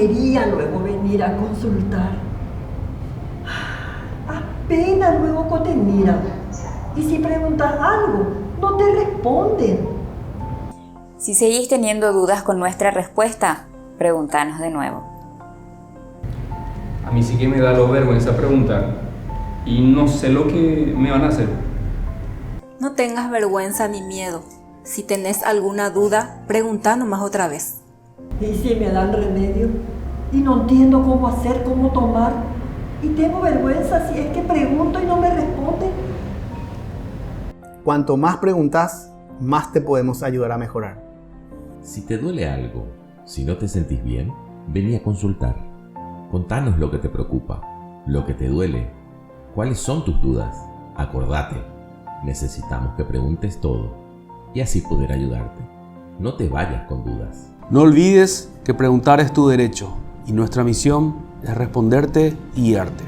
quería luego venir a consultar. Apenas luego te miran. Y si preguntas algo, no te responden. Si seguís teniendo dudas con nuestra respuesta, pregúntanos de nuevo. A mí sí que me da vergüenza preguntar y no sé lo que me van a hacer. No tengas vergüenza ni miedo. Si tenés alguna duda, preguntá nomás otra vez. Y si me dan remedio y no entiendo cómo hacer, cómo tomar, y tengo vergüenza si es que pregunto y no me responden. Cuanto más preguntas, más te podemos ayudar a mejorar. Si te duele algo, si no te sentís bien, vení a consultar. Contanos lo que te preocupa, lo que te duele, cuáles son tus dudas. Acordate, necesitamos que preguntes todo y así poder ayudarte. No te vayas con dudas. No olvides que preguntar es tu derecho y nuestra misión es responderte y guiarte.